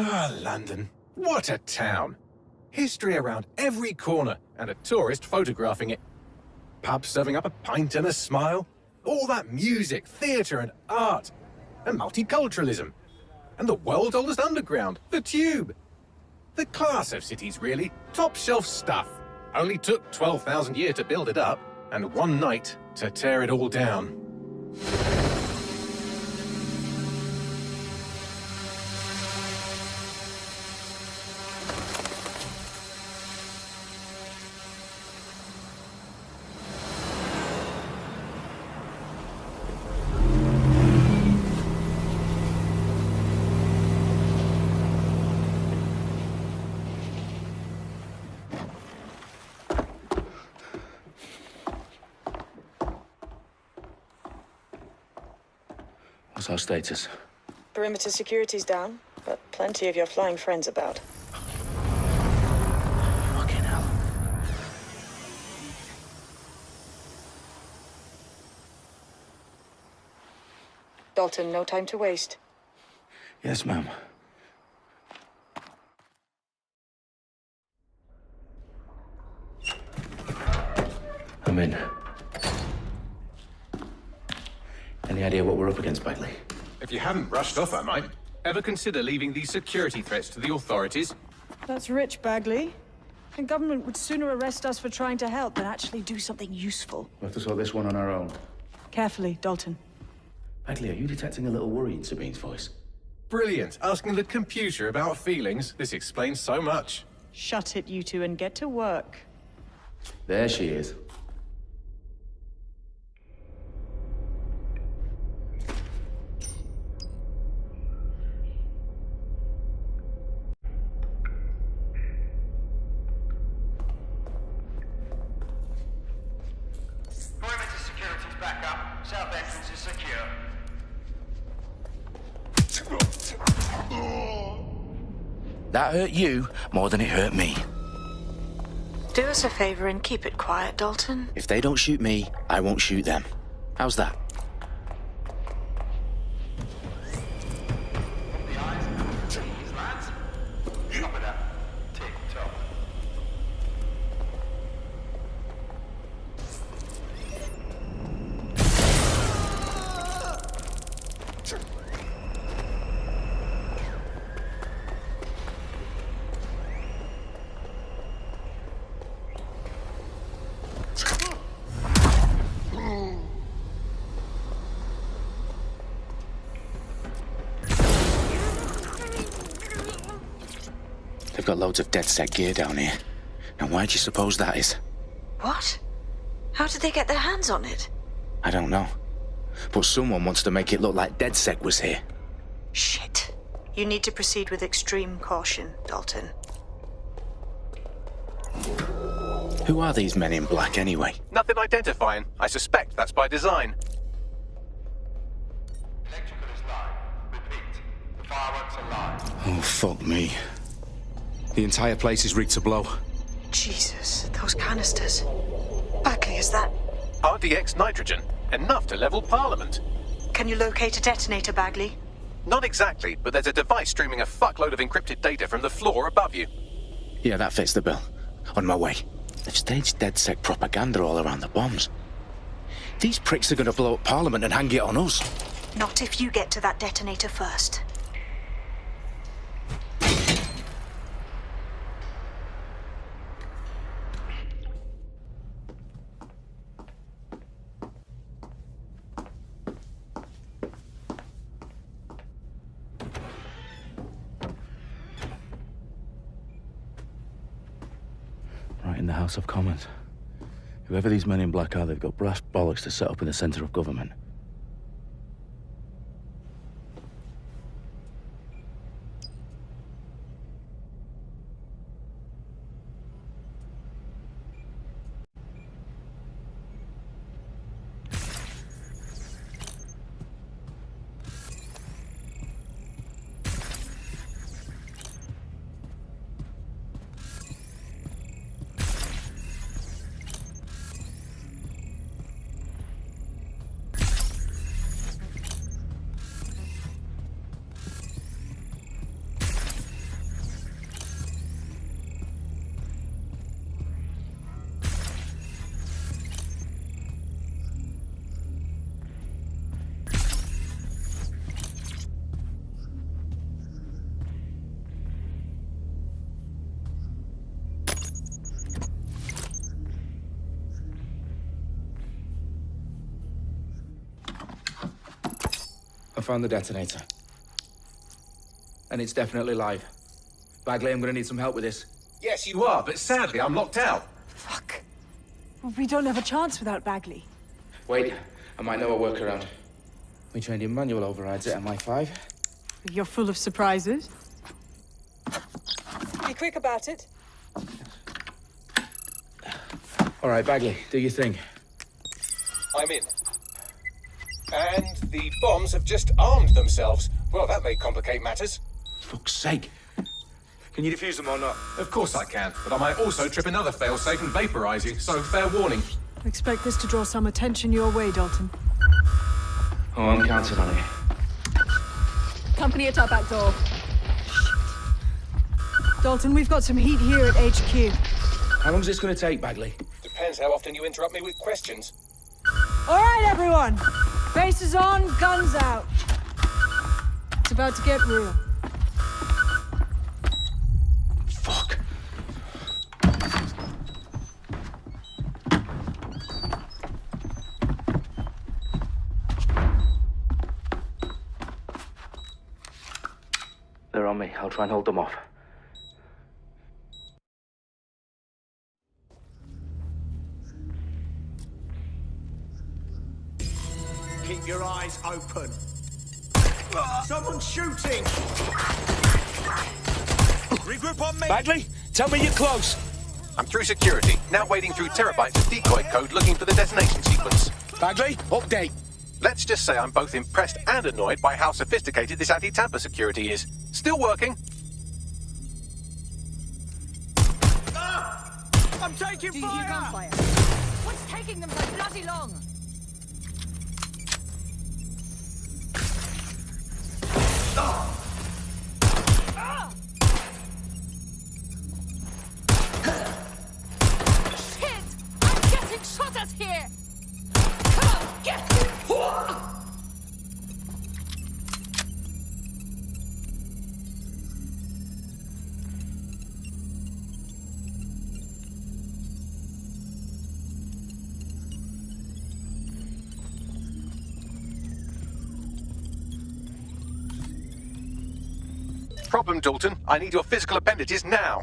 Ah, London. What a town! History around every corner, and a tourist photographing it. Pubs serving up a pint and a smile. All that music, theatre and art. And multiculturalism. And the world's oldest underground, the Tube. The class of cities, really. Top shelf stuff. Only took 12,000 years to build it up, and one night to tear it all down. What's our status? Perimeter security's down, but plenty of your flying friends about. Fucking hell. Dalton, no time to waste. Yes, ma'am. I'm in. Any idea what we're up against, Bagley? If you hadn't rushed off, I might. Ever consider leaving these security threats to the authorities? That's rich, Bagley. The government would sooner arrest us for trying to help than actually do something useful. We'll have to sort this one on our own. Carefully, Dalton. Bagley, are you detecting a little worry in Sabine's voice? Brilliant. Asking the computer about feelings. This explains so much. Shut it, you two, and get to work. There she is. Perimeter security's back up. South entrance is secure. That hurt you more than it hurt me. Do us a favor and keep it quiet, Dalton. If they don't shoot me, I won't shoot them. How's that? The eyes and the trees, lads. Top of that. Tick tock. They've got loads of DedSec gear down here. Now why do you suppose that is? What? How did they get their hands on it? I don't know. But someone wants to make it look like DedSec was here. Shit. You need to proceed with extreme caution, Dalton. Who are these men in black anyway? Nothing identifying. I suspect that's by design. Electrical is live. Repeat. The fireworks are live. Oh, fuck me. The entire place is rigged to blow. Jesus, those canisters. Bagley, is that... RDX nitrogen. Enough to level Parliament. Can you locate a detonator, Bagley? Not exactly, but there's a device streaming a fuckload of encrypted data from the floor above you. Yeah, that fits the bill. On my way. They've staged DedSec propaganda all around the bombs. These pricks are gonna blow up Parliament and hang it on us. Not if you get to that detonator first. Right in the House of Commons. Whoever these men in black are, they've got brass bollocks to set up in the centre of government. I found the detonator. And it's definitely live. Bagley, I'm gonna need some help with this. Yes, you are, but sadly, I'm locked out. Fuck. We don't have a chance without Bagley. Wait, I might know a workaround. We trained in manual overrides at MI5. You're full of surprises. Be quick about it. All right, Bagley, do your thing. I'm in. And the bombs have just armed themselves. Well, that may complicate matters. Fuck's sake. Can you defuse them or not? Of course I can, but I might also trip another failsafe and vaporize you, so fair warning. Expect this to draw some attention your way, Dalton. Oh, I'm counting on it. Company at our back door. Dalton, we've got some heat here at HQ. How long's this gonna take, Bagley? Depends how often you interrupt me with questions. All right, everyone. Faces on, guns out. It's about to get real. Fuck. They're on me. I'll try and hold them off. Keep your eyes open. Someone's shooting! Regroup on me! Bagley, tell me you're close. I'm through security, now wading through terabytes of decoy code looking for the detonation sequence. Bagley, update. Let's just say I'm both impressed and annoyed by how sophisticated this anti-tamper security is. Still working. I'm taking fire! Gunfire. What's taking them so bloody long? Shit! I'm getting shot at here! Come on, get! Problem, Dalton. I need your physical appendages now.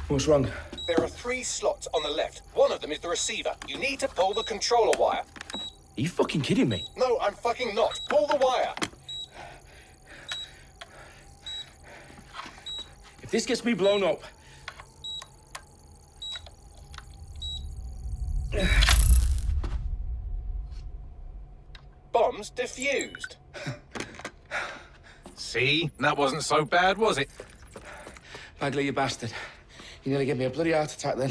What's wrong? There are 3 slots on the left. One of them is the receiver. You need to pull the controller wire. Are you fucking kidding me? No, I'm fucking not. Pull the wire. If this gets me blown up... Bombs defused. See? That wasn't so bad, was it? Bagley, you bastard. You nearly gave me a bloody heart attack then.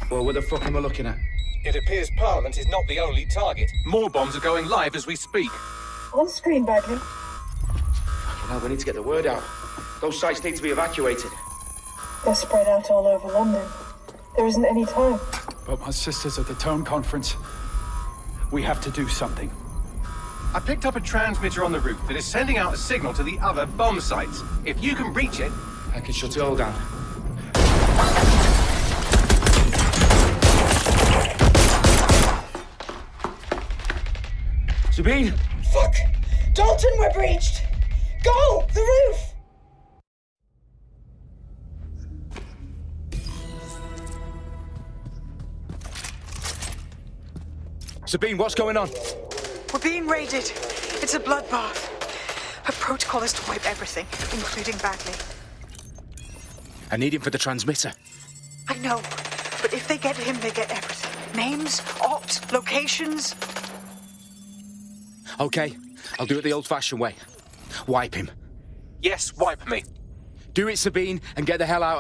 Whoa, what the fuck am I looking at? It appears Parliament is not the only target. More bombs are going live as we speak. On screen, Bagley. Fucking hell, we need to get the word out. Those sites need to be evacuated. They're spread out all over London. There isn't any time. But my sister's at the town conference. We have to do something. I picked up a transmitter on the roof that is sending out a signal to the other bomb sites. If you can reach it... I can shut it all down. Sabine! Fuck! Dalton, we're breached! Go! The roof! Sabine, what's going on? We're being raided. It's a bloodbath. Her protocol is to wipe everything, including Bagley. I need him for the transmitter. I know, but if they get him, they get everything. Names, opt, locations. Okay, I'll do it the old-fashioned way. Wipe him. Yes, wipe me. Do it, Sabine, and get the hell out.